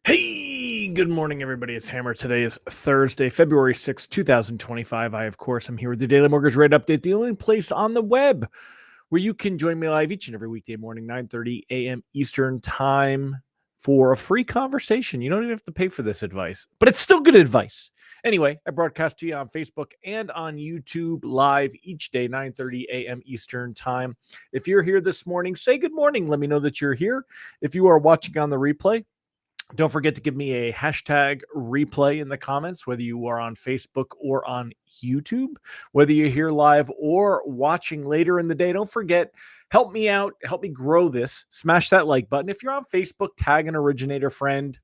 Hey, good morning, everybody. It's Hammer. Today is Thursday, February 6th, 2025. I, of course, am here with the Daily Mortgage Rate Update, the only place on the web where you can join me live each and every weekday morning, 9:30 a.m. Eastern Time, for a free conversation. You don't even have to pay for this advice, but it's still good advice. Anyway, I broadcast to you on Facebook and on YouTube live each day, 9:30 a.m. Eastern Time. If you're here this morning, say good morning. Let me know that you're here. If you are watching on the replay, don't forget to give me a hashtag replay in the comments, whether you are on Facebook or on YouTube, whether you're here live or watching later in the day. Don't forget, help me out, help me grow this. Smash that like button. If you're on Facebook, tag an originator friend.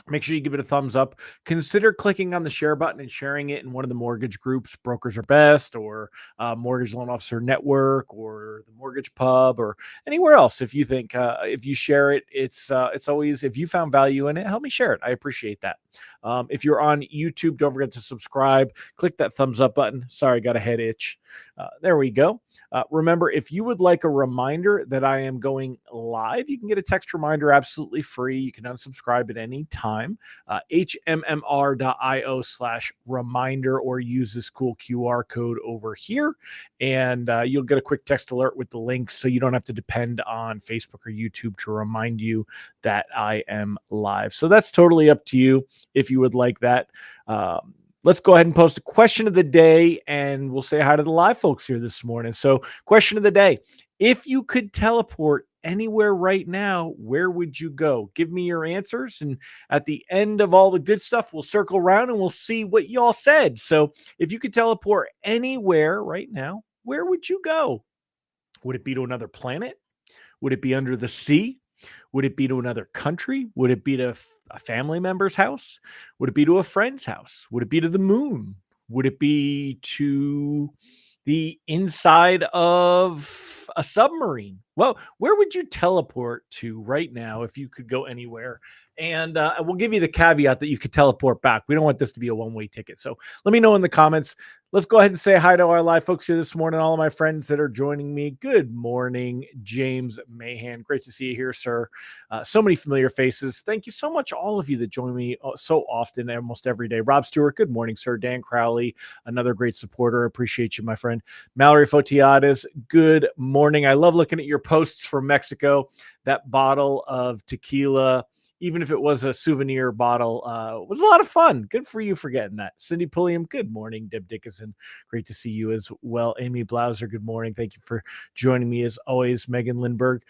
Make sure you give it a thumbs up. Consider clicking on the share button and sharing it in one of the mortgage groups, Brokers Are Best, or Mortgage Loan Officer Network, or the Mortgage Pub, or anywhere else. If you think if you share it, it's always, if you found value in it, help me share it. I appreciate that. If you're on YouTube, don't forget to subscribe. Click that thumbs up button. Sorry, I got a head itch. There we go. Remember, if you would like a reminder that I am going live, you can get a text reminder absolutely free. You can unsubscribe at any time. hmmr.io/reminder, or use this cool QR code over here, and you'll get a quick text alert with the links, so you don't have to depend on Facebook or YouTube to remind you that I am live. So that's totally up to you if you would like that. Let's go ahead and post a question of the day, and we'll say hi to the live folks here this morning. So, question of the day: if you could teleport anywhere right now, where would you go? Give me your answers, and at the end of all the good stuff, we'll circle around and we'll see what y'all said. So, if you could teleport anywhere right now, where would you go? Would it be to another planet? Would it be under the sea? Would it be to another country? Would it be to a family member's house? Would it be to a friend's house? Would it be to the moon? Would it be to the inside of a submarine? Well, where would you teleport to right now if you could go anywhere? And we'll give you the caveat that you could teleport back. We don't want this to be a one-way ticket. So let me know in the comments. Let's go ahead and say hi to our live folks here this morning, all of my friends that are joining me. Good morning, James Mahan. Great to see you here, sir. So many familiar faces. Thank you so much, all of you that join me so often, almost every day. Rob Stewart, good morning, sir. Dan Crowley, another great supporter. Appreciate you, my friend. Mallory Fotiades, good morning. I love looking at your posts from Mexico. That bottle of tequila, even if it was a souvenir bottle, was a lot of fun. Good for you for getting that. Cindy Pulliam, good morning. Deb Dickinson, great to see you as well. Amy Blauser, good morning. Thank you for joining me as always. Megan Lindberg,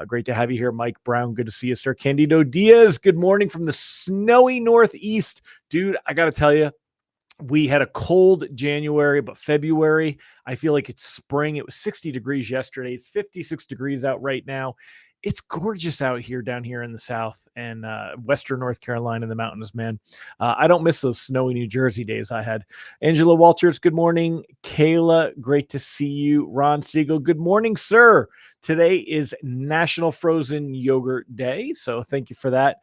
great to have you here. Mike Brown, good to see you, sir. Candido Diaz, good morning from the snowy Northeast. Dude, I got to tell you, we had a cold January, but February, I feel like it's spring. It was 60 degrees yesterday. It's 56 degrees out right now. It's gorgeous out here, down here in the South and Western North Carolina in the mountains, man. I don't miss those snowy New Jersey days I had. Angela Walters, good morning. Kayla, great to see you. Ron Siegel, good morning, sir. Today is National Frozen Yogurt Day, so thank you for that.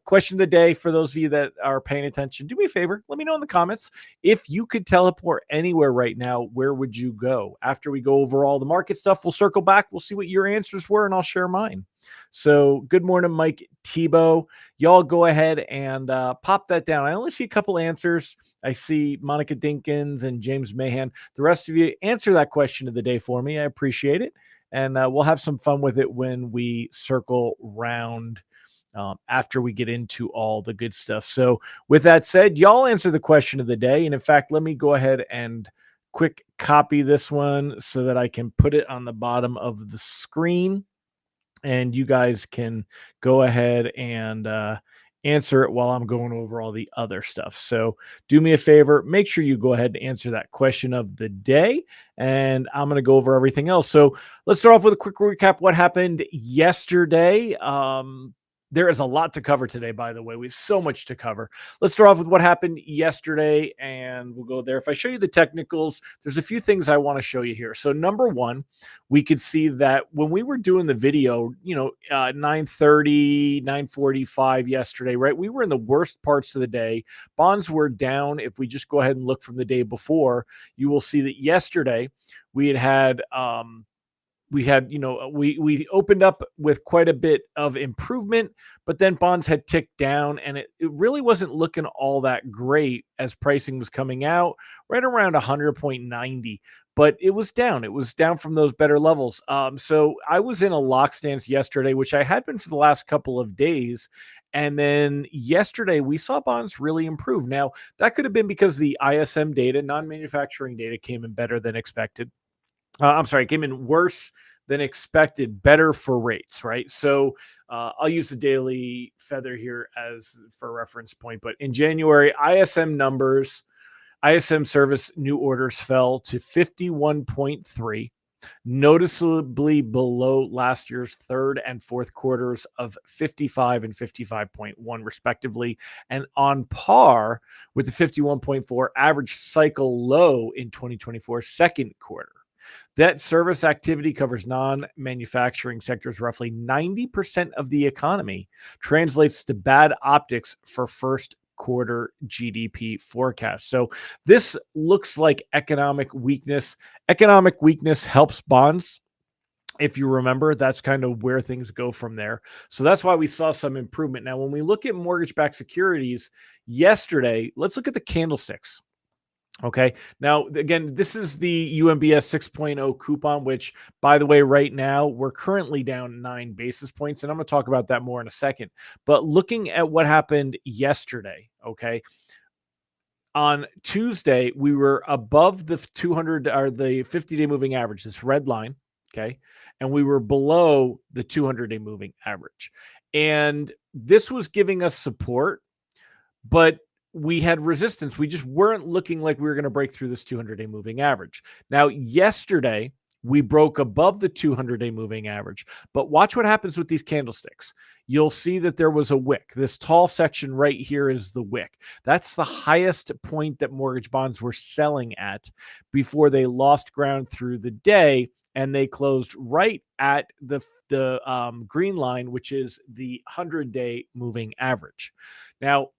Question of the day, for those of you that are paying attention, do me a favor, let me know in the comments. If you could teleport anywhere right now, where would you go? After we go over all the market stuff, we'll circle back. We'll see what your answers were, and I'll share mine. So good morning, Mike Tebow. Y'all go ahead and pop that down. I only see a couple answers. I see Monica Dinkins and James Mahan. The rest of you, answer that question of the day for me. I appreciate it. And we'll have some fun with it when we circle round after we get into all the good stuff. So with that said, y'all answer the question of the day. And in fact, let me go ahead and quick copy this one so that I can put it on the bottom of the screen. And you guys can go ahead and answer it while I'm going over all the other stuff. So do me a favor, make sure you go ahead and answer that question of the day, and I'm going to go over everything else. So let's start off with a quick recap. What happened yesterday? There is a lot to cover today, by the way. We have so much to cover. Let's start off with what happened yesterday, and we'll go there. If I show you the technicals, there's a few things I want to show you here. So number one, we could see that when we were doing the video, 9:30, 9:45 yesterday, right? We were in the worst parts of the day. Bonds were down. If we just go ahead and look from the day before, you will see that yesterday we had we had, we opened up with quite a bit of improvement, but then bonds had ticked down, and it really wasn't looking all that great as pricing was coming out right around 100.90. But it was down. It was down from those better levels. So I was in a lock stance yesterday, which I had been for the last couple of days. And then yesterday we saw bonds really improve. Now, that could have been because the ISM data, non-manufacturing data, came in better than expected. I'm sorry, it came in worse than expected, better for rates, right? So I'll use the daily feather here as for a reference point. But in January, ISM service new orders fell to 51.3, noticeably below last year's third and fourth quarters of 55 and 55.1 respectively, and on par with the 51.4 average cycle low in 2024 second quarter. That service activity covers non-manufacturing sectors. Roughly 90% of the economy, translates to bad optics for first quarter GDP forecast. So this looks like economic weakness. Economic weakness helps bonds. If you remember, that's kind of where things go from there. So that's why we saw some improvement. Now, when we look at mortgage-backed securities yesterday, let's look at the candlesticks. Okay. Now, again, this is the UMBS 6.0 coupon, which, by the way, right now we're currently down 9 basis points. And I'm going to talk about that more in a second. But looking at what happened yesterday, okay, on Tuesday, we were above the 200 or the 50-day moving average, this red line. Okay. And we were below the 200-day moving average. And this was giving us support, but we had resistance. We just weren't looking like we were going to break through this 200-day moving average. Now, yesterday, we broke above the 200-day moving average. But watch what happens with these candlesticks. You'll see that there was a wick. This tall section right here is the wick. That's the highest point that mortgage bonds were selling at before they lost ground through the day, and they closed right at the green line, which is the 100-day moving average. Now,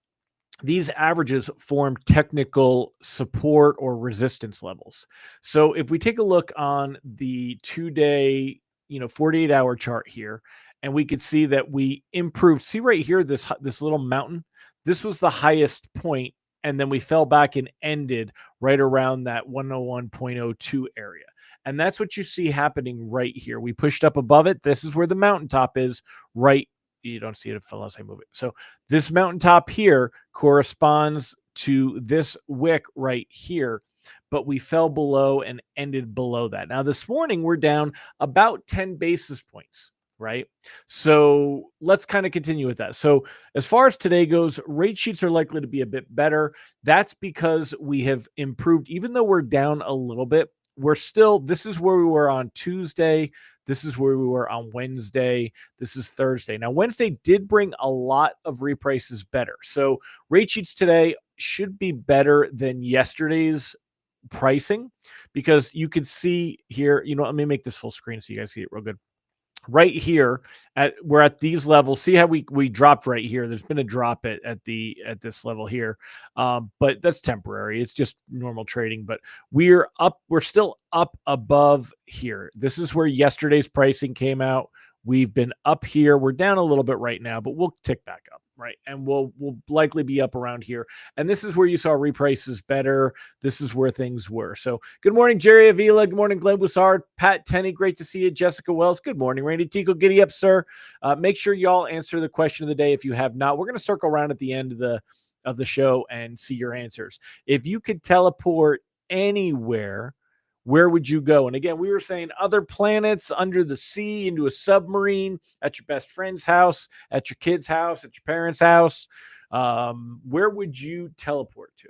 these averages form technical support or resistance levels. So if we take a look on the 2-day, 48-hour chart here, and we could see that we improved. See right here, this little mountain, this was the highest point, and then we fell back and ended right around that 101.02 area. And that's what you see happening right here. We pushed up above it. This is where the mountaintop is, right. You don't see it unless I move it. So this mountaintop here corresponds to this wick right here, but we fell below and ended below that. Now, this morning, we're down about 10 basis points, right? So let's kind of continue with that. So as far as today goes, rate sheets are likely to be a bit better. That's because we have improved, even though we're down a little bit. This is where we were on Tuesday. This is where we were on Wednesday. This is Thursday. Now, Wednesday did bring a lot of reprices better. So rate sheets today should be better than yesterday's pricing, because you could see here, let me make this full screen so you guys see it real good. Right here, we're at these levels. See how we dropped right here. There's been a drop at this level here, but that's temporary. It's just normal trading. But we're up. We're still up above here. This is where yesterday's pricing came out. We've been up here. We're down a little bit right now, but we'll tick back up, right? And we'll likely be up around here. And this is where you saw reprices better. This is where things were. So good morning, Jerry Avila. Good morning, Glenn Boussard. Pat Tenney, great to see you. Jessica Wells, good morning. Randy Tico, giddy up, sir. Make sure y'all answer the question of the day if you have not. We're going to circle around at the end of the show and see your answers. If you could teleport anywhere, where would you go? And again, we were saying other planets, under the sea, into a submarine, at your best friend's house, at your kid's house, at your parents' house. Where would you teleport to?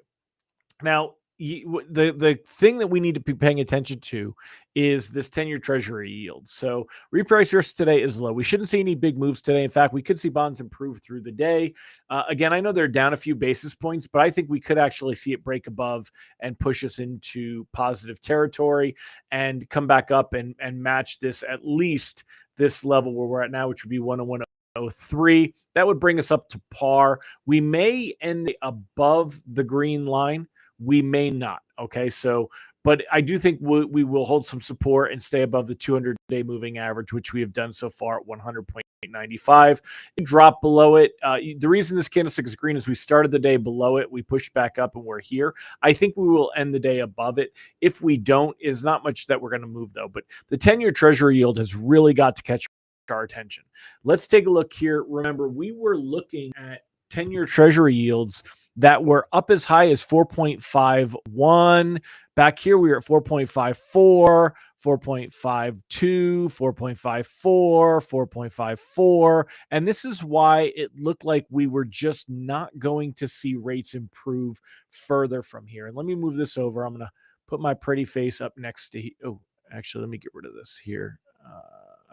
Now, the thing that we need to be paying attention to is this 10-year treasury yield. So reprice risk today is low. We shouldn't see any big moves today. In fact, we could see bonds improve through the day. Again, I know they're down a few basis points, but I think we could actually see it break above and push us into positive territory and come back up and match this, at least this level where we're at now, which would be 101.03. That would bring us up to par. We may end above the green line. We may not. Okay. So but I do think we will hold some support and stay above the 200-day moving average, which we have done so far at 100.95. It dropped below it. The reason this candlestick is green is we started the day below it. We pushed back up and we're here. I think we will end the day above it. If we don't, is not much that we're going to move though. But the 10-year treasury yield has really got to catch our attention. Let's take a look here. Remember, we were looking at 10-year treasury yields that were up as high as 4.51. Back here, we were at 4.54, 4.52, 4.54, 4.54. And this is why it looked like we were just not going to see rates improve further from here. And let me move this over. I'm going to put my pretty face up next to, oh, actually, let me get rid of this here.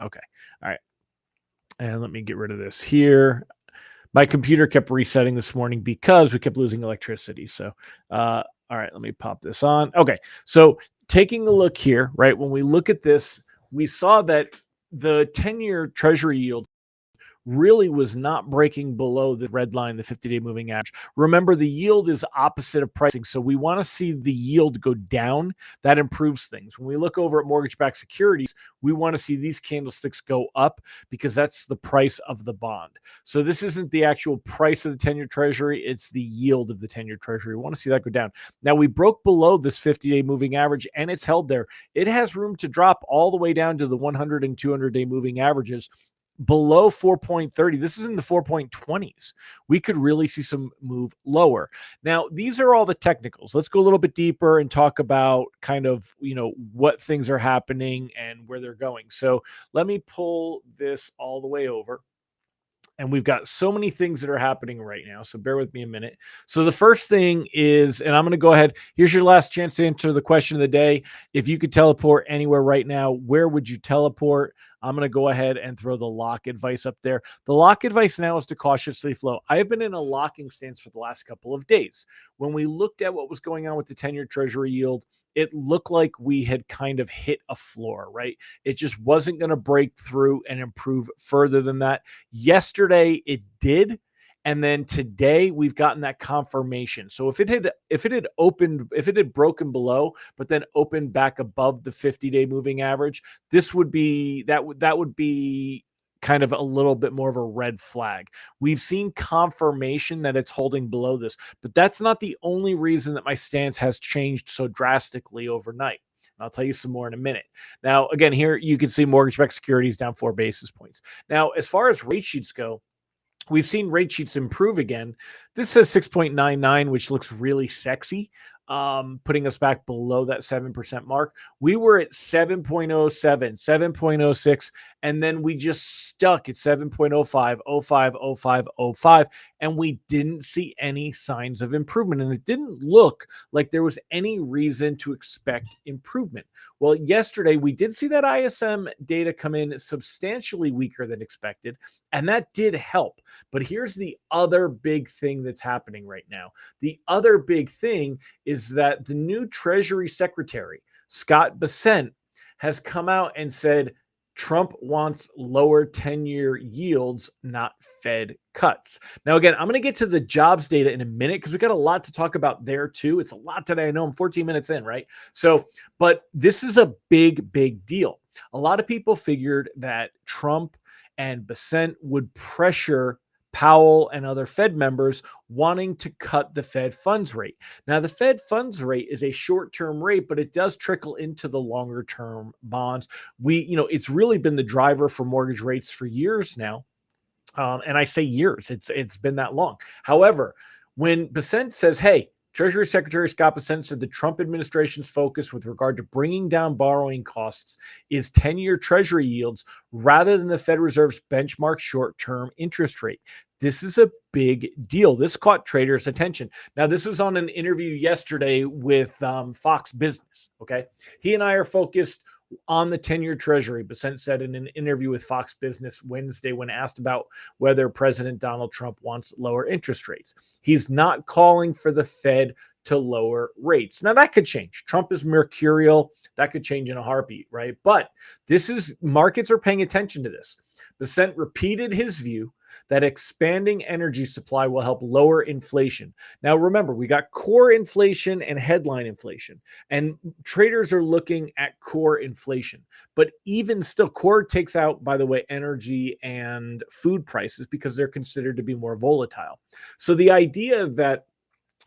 Okay. All right. And let me get rid of this here. My computer kept resetting this morning because we kept losing electricity. So, all right, let me pop this on. Okay, so taking a look here, right, when we look at this, we saw that the 10-year treasury yield really was not breaking below the red line, the 50-day moving average. Remember, the yield is opposite of pricing, so we want to see the yield go down. That improves things. When we look over at mortgage-backed securities, we want to see these candlesticks go up because that's the price of the bond. So this isn't the actual price of the 10-year treasury, it's the yield of the 10-year treasury. We want to see that go down. Now, we broke below this 50-day moving average, and it's held there. It has room to drop all the way down to the 100 and 200-day moving averages, below 4.30. This is in the 4.20s. We could really see some move lower. Now, these are all the technicals. Let's go a little bit deeper and talk about kind of, what things are happening and where they're going. So let me pull this all the way over. And we've got so many things that are happening right now. So bear with me a minute. So the first thing is, and I'm going to go ahead. Here's your last chance to answer the question of the day. If you could teleport anywhere right now, where would you teleport? I'm going to go ahead and throw the lock advice up there. The lock advice now is to cautiously flow. I have been in a locking stance for the last couple of days. When we looked at what was going on with the 10-year treasury yield, it looked like we had kind of hit a floor, right? It just wasn't going to break through and improve further than that. Yesterday, it did. And then today we've gotten that confirmation. So if it had broken below, but then opened back above the 50-day moving average, this would be that would be kind of a little bit more of a red flag. We've seen confirmation that it's holding below this, but that's not the only reason that my stance has changed so drastically overnight. I'll tell you some more in a minute. Now, again, here you can see mortgage-backed securities down 4 basis points. Now, as far as rate sheets go, we've seen rate sheets improve again. This says 6.99, which looks really sexy, putting us back below that 7% mark. We were at 7.07, 7.06, and then we just stuck at 7.05, 05, 05, 05, and we didn't see any signs of improvement. And it didn't look like there was any reason to expect improvement. Well, yesterday we did see that ISM data come in substantially weaker than expected, and that did help. But here's the other big thing that's happening right now. The other big thing is that the new Treasury Secretary, Scott Bessent, has come out and said Trump wants lower 10-year yields, not Fed cuts. Now, again, I'm going to get to the jobs data in a minute because we got a lot to talk about there too. It's a lot today. I know I'm 14 minutes in, right? So, but this is a big, big deal. A lot of people figured that Trump and Bessent would pressure Powell and other Fed members wanting to cut the Fed funds rate. Now, the Fed funds rate is a short-term rate, but it does trickle into the longer-term bonds. It's really been the driver for mortgage rates for years now. And I say years, it's been that long. However, when Bessent says, hey, Treasury Secretary Scott Bessent said the Trump administration's focus with regard to bringing down borrowing costs is 10-year Treasury yields rather than the Fed Reserve's benchmark short-term interest rate. This is a big deal. This caught traders' attention. Now, this was on an interview yesterday with Fox Business, okay? He and I are focused on the 10-year Treasury. Bessent said in an interview with Fox Business Wednesday when asked about whether President Donald Trump wants lower interest rates. He's not calling for the Fed to lower rates. Now, that could change. Trump is mercurial. That could change in a heartbeat, right? But markets are paying attention to this. Bessent repeated his view that expanding energy supply will help lower inflation. Now, remember, we got core inflation and headline inflation, and traders are looking at core inflation. But even still, core takes out, by the way, energy and food prices because they're considered to be more volatile. So the idea that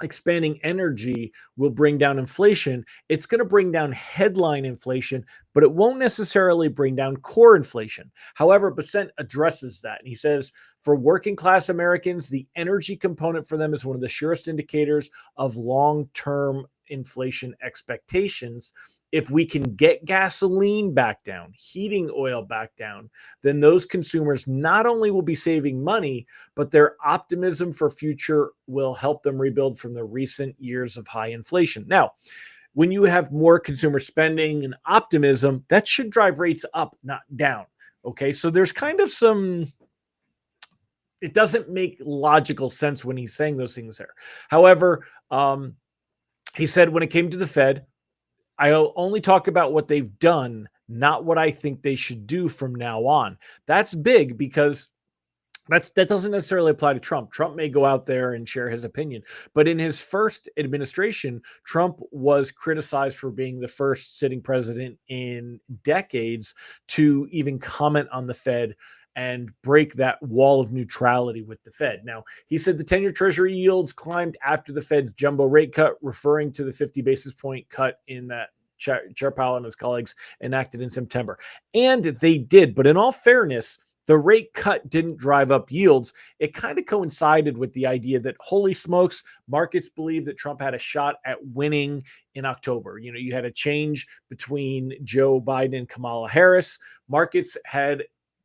expanding energy will bring down inflation. It's going to bring down headline inflation, but it won't necessarily bring down core inflation. However, Besant addresses that. And he says, for working class Americans, the energy component for them is one of the surest indicators of long term inflation expectations. If we can get gasoline back down, heating oil back down, then those consumers not only will be saving money, but their optimism for future will help them rebuild from the recent years of high inflation. Now, when you have more consumer spending and optimism, that should drive rates up, not down. Okay, so there's kind of some, it doesn't make logical sense when he's saying those things there. However, he said when it came to the Fed, I'll only talk about what they've done, not what I think they should do from now on. That's big because that doesn't necessarily apply to Trump. Trump may go out there and share his opinion, but in his first administration, Trump was criticized for being the first sitting president in decades to even comment on the Fed and break that wall of neutrality with the Fed. Now, he said the 10-year Treasury yields climbed after the Fed's jumbo rate cut, referring to the 50 basis point cut in that Chair Powell and his colleagues enacted in September. And they did, but in all fairness, the rate cut didn't drive up yields. It kind of coincided with the idea that, holy smokes, markets believe that Trump had a shot at winning in October. You know, you had a change between Joe Biden and Kamala Harris. Markets had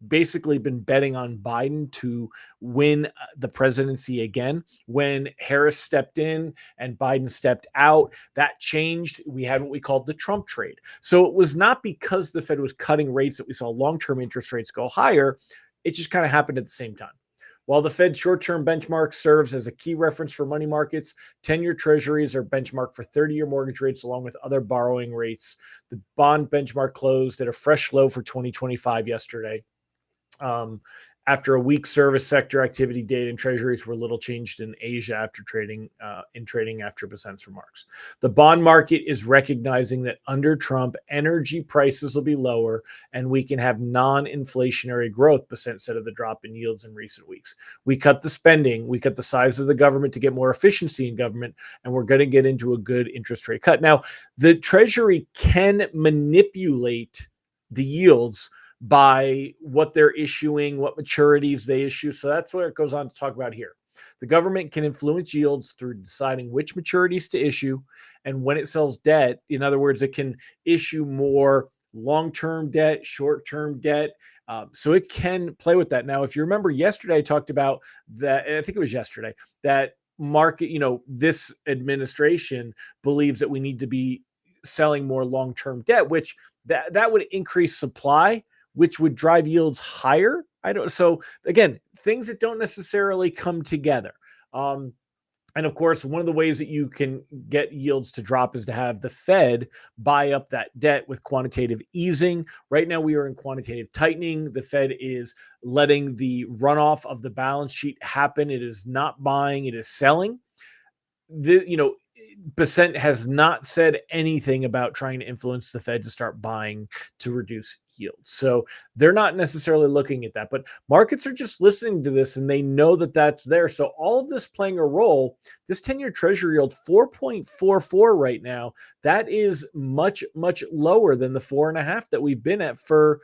basically been betting on Biden to win the presidency again. When Harris stepped in and Biden stepped out, that changed. We had what we called the Trump trade. So it was not because the Fed was cutting rates that we saw long-term interest rates go higher. It just kind of happened at the same time. While the Fed's short-term benchmark serves as a key reference for money markets, 10-year treasuries are benchmarked for 30-year mortgage rates along with other borrowing rates. The bond benchmark closed at a fresh low for 2025 yesterday. After a weak service sector activity data, and treasuries were little changed in Asia after trading after Besant's remarks. The bond market is recognizing that under Trump, energy prices will be lower and we can have non-inflationary growth, Besant said of the drop in yields in recent weeks. We cut the spending, we cut the size of the government to get more efficiency in government, and we're going to get into a good interest rate cut. Now, the Treasury can manipulate the yields by what they're issuing, what maturities they issue. So that's what it goes on to talk about here. The government can influence yields through deciding which maturities to issue and when it sells debt. In other words, it can issue more long-term debt, short-term debt. So it can play with that. Now, if you remember yesterday, I talked about that. I think it was yesterday that market, this administration believes that we need to be selling more long-term debt, which that would increase supply, which would drive yields higher. So again, things that don't necessarily come together. And of course, one of the ways that you can get yields to drop is to have the Fed buy up that debt with quantitative easing. Right now, we are in quantitative tightening. The Fed is letting the runoff of the balance sheet happen. It is not buying, it is selling. Besant has not said anything about trying to influence the Fed to start buying to reduce yields. So they're not necessarily looking at that, but markets are just listening to this and they know that that's there. So all of this playing a role, this 10-year treasury yield 4.44 right now, that is much, much lower than the 4.5 that we've been at for,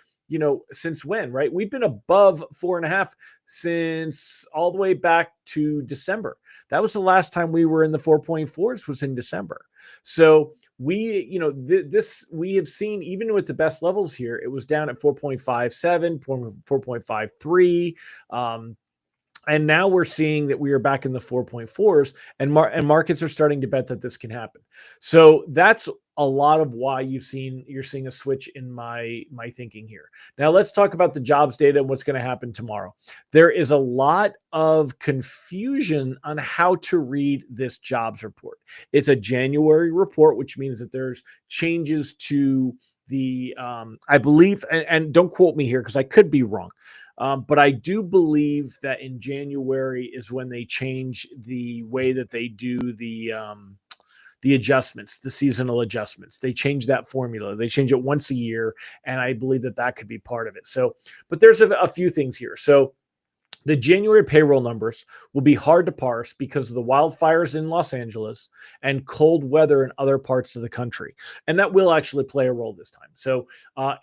since when, right? We've been above 4.5 since all the way back to December. That was the last time we were in the 4.4s was in December. So we have seen, even with the best levels here, it was down at 4.57, 4.53. And now we're seeing that we are back in the 4.4s, and markets are starting to bet that this can happen. So that's a lot of why you're seeing a switch in my thinking here. Now let's talk about the jobs data and what's going to happen tomorrow. There is a lot of confusion on how to read this jobs report. It's a January report, which means that there's changes to the I believe, and don't quote me here because I could be wrong. But I do believe that in January is when they change the way that they do the adjustments, the seasonal adjustments. They change that formula. They change it once a year, and I believe that that could be part of it. So, but there's a few things here. So the January payroll numbers will be hard to parse because of the wildfires in Los Angeles and cold weather in other parts of the country. And that will actually play a role this time. So,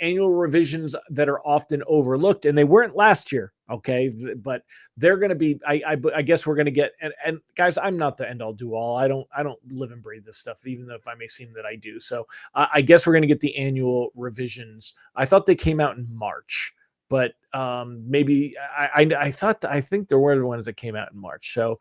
annual revisions that are often overlooked, and they weren't last year, okay? But they're going to be, I guess we're going to get, and guys, I'm not the end all do all. I don't live and breathe this stuff, even though if I may seem that I do. So, I guess we're going to get the annual revisions. I thought they came out in March. But maybe I think there were the ones that came out in March. So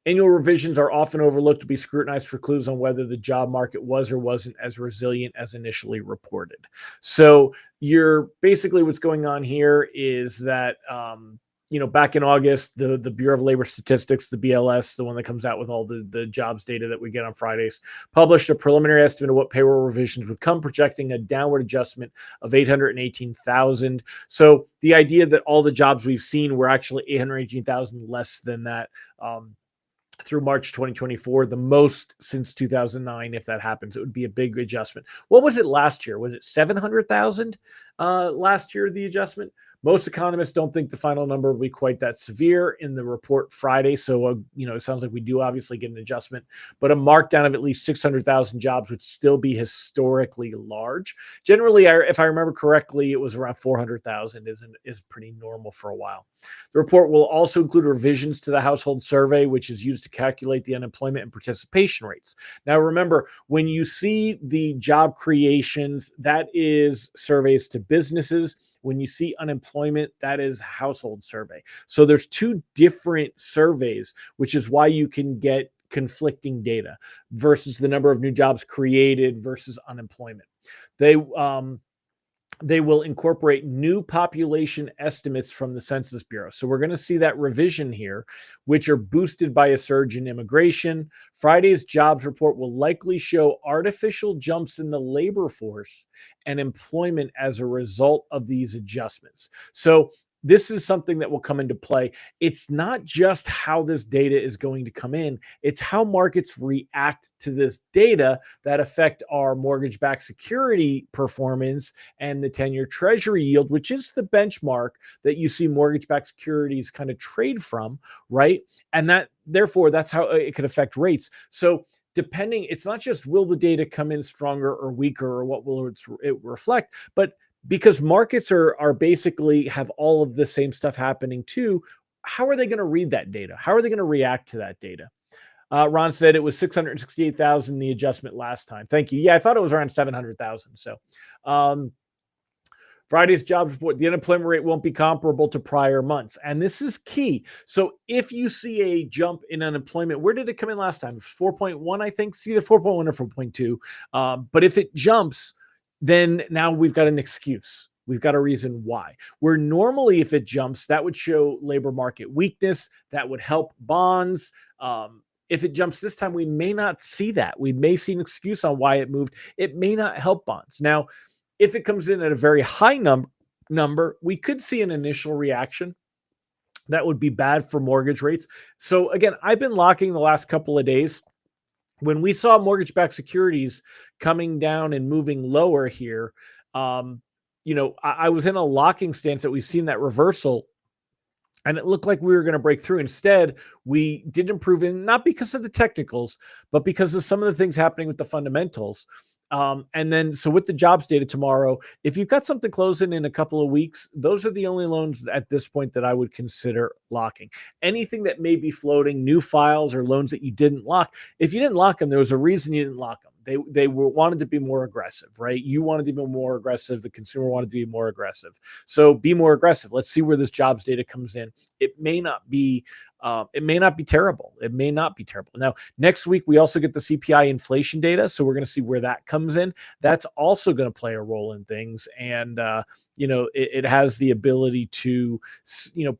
annual revisions are often overlooked to be scrutinized for clues on whether the job market was or wasn't as resilient as initially reported. So you're basically what's going on here is that back in August, the Bureau of Labor Statistics, the BLS, the one that comes out with all the jobs data that we get on Fridays, published a preliminary estimate of what payroll revisions would come, projecting a downward adjustment of 818,000. So the idea that all the jobs we've seen were actually 818,000 less than that through March 2024, the most since 2009. If that happens, it would be a big adjustment. What was it last year? Was it 700,000 last year, the adjustment? Most economists don't think the final number will be quite that severe in the report Friday. So, it sounds like we do obviously get an adjustment, but a markdown of at least 600,000 jobs would still be historically large. Generally, if I remember correctly, it was around 400,000 is pretty normal for a while. The report will also include revisions to the household survey, which is used to calculate the unemployment and participation rates. Now, remember, when you see the job creations, that is surveys to businesses. When you see unemployment, that is household survey. So there's two different surveys, which is why you can get conflicting data versus the number of new jobs created versus unemployment. They will incorporate new population estimates from the Census Bureau. So we're going to see that revision here, which are boosted by a surge in immigration. Friday's jobs report will likely show artificial jumps in the labor force and employment as a result of these adjustments. So this is something that will come into play. It's not just how this data is going to come in, it's how markets react to this data that affect our mortgage-backed security performance and the 10-year treasury yield, which is the benchmark that you see mortgage-backed securities kind of trade from, right? And therefore, that's how it could affect rates. So depending, it's not just will the data come in stronger or weaker or what will it reflect, but because markets are basically have all of the same stuff happening too, how are they going to read that data? How are they going to react to that data? Ron said it was 668,000, the adjustment last time. Thank you. Yeah, I thought it was around 700,000. So Friday's jobs report, the unemployment rate won't be comparable to prior months. And this is key. So if you see a jump in unemployment, where did it come in last time? 4.1, I think. See the 4.1 or 4.2. But if it jumps, then now we've got an excuse. We've got a reason why. Where normally if it jumps, that would show labor market weakness. That would help bonds. If it jumps this time, we may not see that. We may see an excuse on why it moved. It may not help bonds. Now, if it comes in at a very high number, we could see an initial reaction. That would be bad for mortgage rates. So again, I've been locking the last couple of days. When we saw mortgage-backed securities coming down and moving lower here, I was in a locking stance that we've seen that reversal, and it looked like we were going to break through. Instead, we did improve not because of the technicals, but because of some of the things happening with the fundamentals. And then, so with the jobs data tomorrow, if you've got something closing in a couple of weeks, those are the only loans at this point that I would consider locking. Anything that may be floating, new files or loans that you didn't lock, if you didn't lock them, there was a reason you didn't lock them. They wanted to be more aggressive, right? You wanted to be more aggressive. The consumer wanted to be more aggressive. So be more aggressive. Let's see where this jobs data comes in. It may not be terrible. It may not be terrible. Now, next week, we also get the CPI inflation data. So we're going to see where that comes in. That's also going to play a role in things. And, it has the ability to,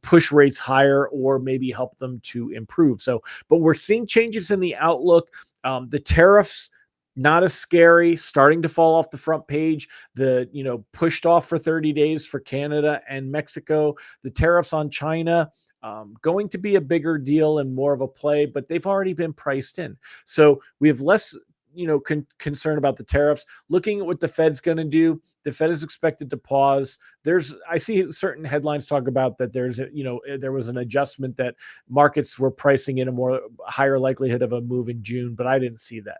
push rates higher or maybe help them to improve. So, but we're seeing changes in the outlook. The tariffs, not as scary, starting to fall off the front page. The, pushed off for 30 days for Canada and Mexico. The tariffs on China, going to be a bigger deal and more of a play, but they've already been priced in. So we have less, concern about the tariffs. Looking at what the Fed's going to do, the Fed is expected to pause. I see certain headlines talk about that there was an adjustment that markets were pricing in a more higher likelihood of a move in June, but I didn't see that.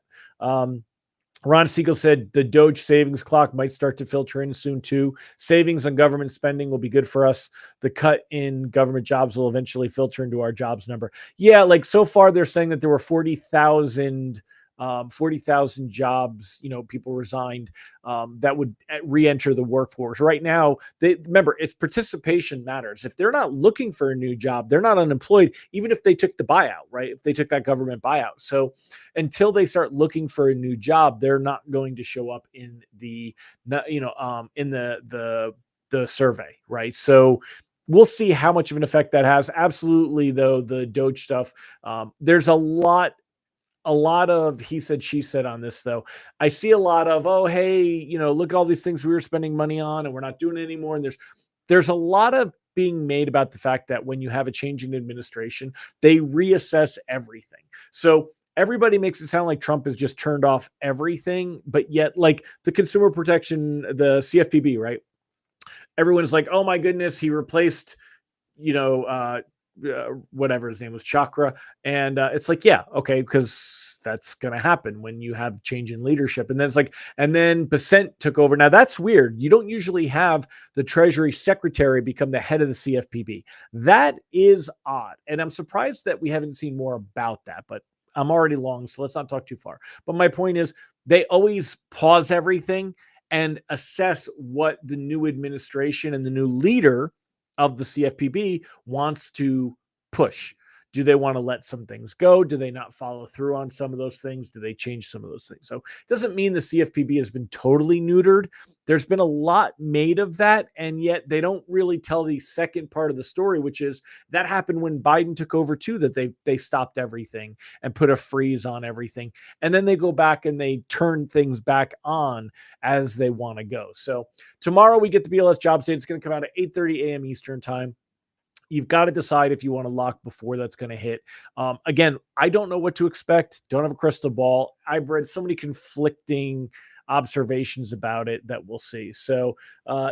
Ron Siegel said the Doge savings clock might start to filter in soon too. Savings on government spending will be good for us. The cut in government jobs will eventually filter into our jobs number. Yeah, like so far they're saying that there were 40,000 jobs, people resigned, that would re-enter the workforce. Right now, remember, it's participation matters. If they're not looking for a new job, they're not unemployed, even if they took the buyout, right? If they took that government buyout. So until they start looking for a new job, they're not going to show up in the survey, right? So we'll see how much of an effect that has. Absolutely, though, the Doge stuff, there's a lot of he said, she said on this, though. I see a lot of, oh, hey, look at all these things we were spending money on and we're not doing it anymore. And there's a lot of being made about the fact that when you have a change in administration, they reassess everything. So everybody makes it sound like Trump has just turned off everything, but yet, like the consumer protection, the CFPB, right? Everyone's like, oh my goodness, he replaced, whatever his name was, Chakra. And it's like, yeah, okay, because that's going to happen when you have change in leadership. And then it's like, and then Bessent took over. Now that's weird. You don't usually have the Treasury Secretary become the head of the CFPB. That is odd. And I'm surprised that we haven't seen more about that, but I'm already long, so let's not talk too far. But my point is, they always pause everything and assess what the new administration and the new leader of the CFPB wants to push. Do they want to let some things go? Do they not follow through on some of those things? Do they change some of those things? So it doesn't mean the CFPB has been totally neutered. There's been a lot made of that, and yet they don't really tell the second part of the story, which is that happened when Biden took over too, that they stopped everything and put a freeze on everything. And then they go back and they turn things back on as they want to go. So tomorrow we get the BLS Jobs Date. It's going to come out at 8:30 a.m. Eastern time. You've got to decide if you want to lock before that's going to hit. Again, I don't know what to expect. Don't have a crystal ball. I've read so many conflicting observations about it that we'll see. So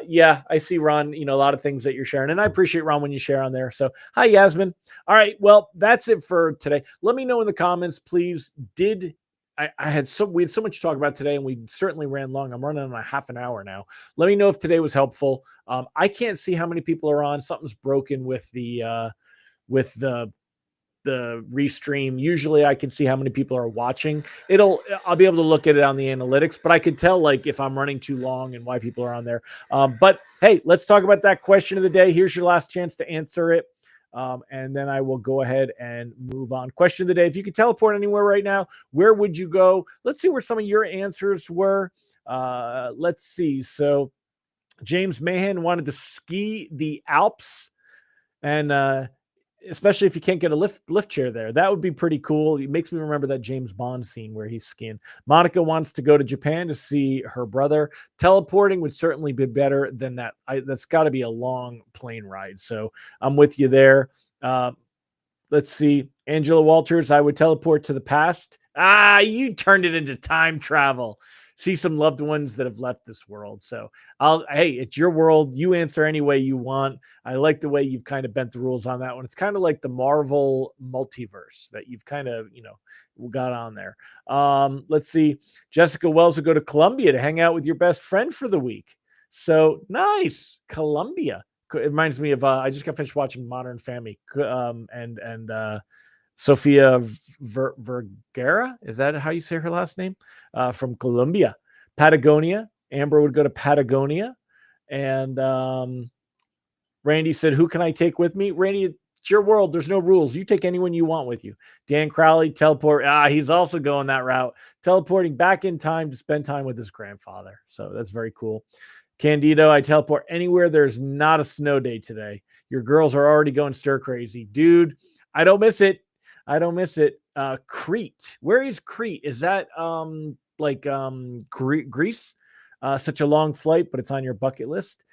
yeah, I see, Ron, a lot of things that you're sharing, and I appreciate, Ron, when you share on there. So hi, Yasmin. All right, well, that's it for today. Let me know in the comments, please. We had so much to talk about today, and we certainly ran long. I'm running on a half an hour now. Let me know if today was helpful. I can't see how many people are on. Something's broken with the restream. Usually I can see how many people are watching. I'll be able to look at it on the analytics, but I could tell like if I'm running too long and why people are on there. But hey, let's talk about that question of the day. Here's your last chance to answer it. And then I will go ahead and move on. Question of the day: if you could teleport anywhere right now, where would you go? Let's see where some of your answers were. Let's see. So James Mahan wanted to ski the Alps, and especially if you can't get a lift chair there, that would be pretty cool. It makes me remember that James Bond scene where he's skiing. Monica wants to go to Japan to see her brother. Teleporting would certainly be better than that. That's got to be a long plane ride. So I'm with you there. Let's see. Angela Walters, I would teleport to the past. You turned it into time travel. See some loved ones that have left this world. So hey, it's your world. You answer any way you want. I like the way you've kind of bent the rules on that one. It's kind of like the Marvel multiverse that you've kind of, got on there. Let's see. Jessica Wells will go to Colombia to hang out with your best friend for the week. So nice. Colombia. It reminds me of, I just got finished watching Modern Family, and Sofia Vergara. Is that how you say her last name? From Colombia. Patagonia. Amber would go to Patagonia. And Randy said, who can I take with me? Randy, it's your world. There's no rules. You take anyone you want with you. Dan Crowley, teleport. He's also going that route. Teleporting back in time to spend time with his grandfather. So that's very cool. Candido, I teleport anywhere there's not a snow day today. Your girls are already going stir crazy. Dude, I don't miss it. I don't miss it. Crete. Where is Crete? Is that Greece? Such a long flight, but it's on your bucket list.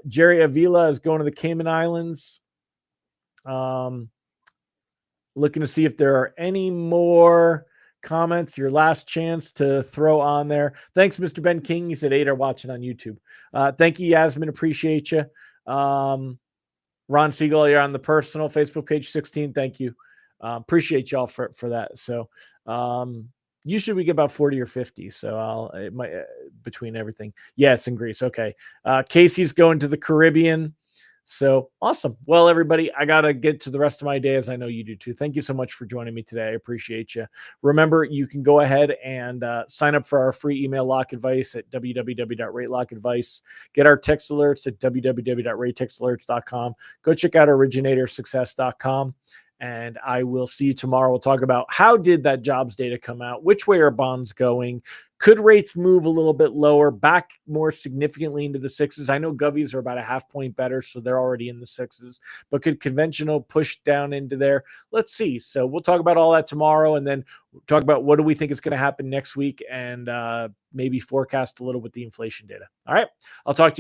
Jerry Avila is going to the Cayman Islands. Looking to see if there are any more comments. Your last chance to throw on there. Thanks, Mr. Ben King. He said 8 are watching on YouTube. Thank you, Yasmin. Appreciate you. Ron Siegel, you're on the personal Facebook page 16. Thank you. Appreciate y'all for that. So usually we get about 40 or 50. So between everything. Yes, in Greece. Okay. Casey's going to the Caribbean. So awesome. Well, everybody, I got to get to the rest of my day, as I know you do too. Thank you so much for joining me today. I appreciate you. Remember, you can go ahead and sign up for our free email lock advice at www.ratelockadvice. Get our text alerts at www.ratetextalerts.com. Go check out originatorssuccess.com. And I will see you tomorrow. We'll talk about how did that jobs data come out? Which way are bonds going? Could rates move a little bit lower, back more significantly into the sixes? I know govies are about a half point better, so they're already in the sixes. But could conventional push down into there? Let's see. So we'll talk about all that tomorrow, and then we'll talk about what do we think is going to happen next week, and maybe forecast a little with the inflation data. All right. I'll talk to you.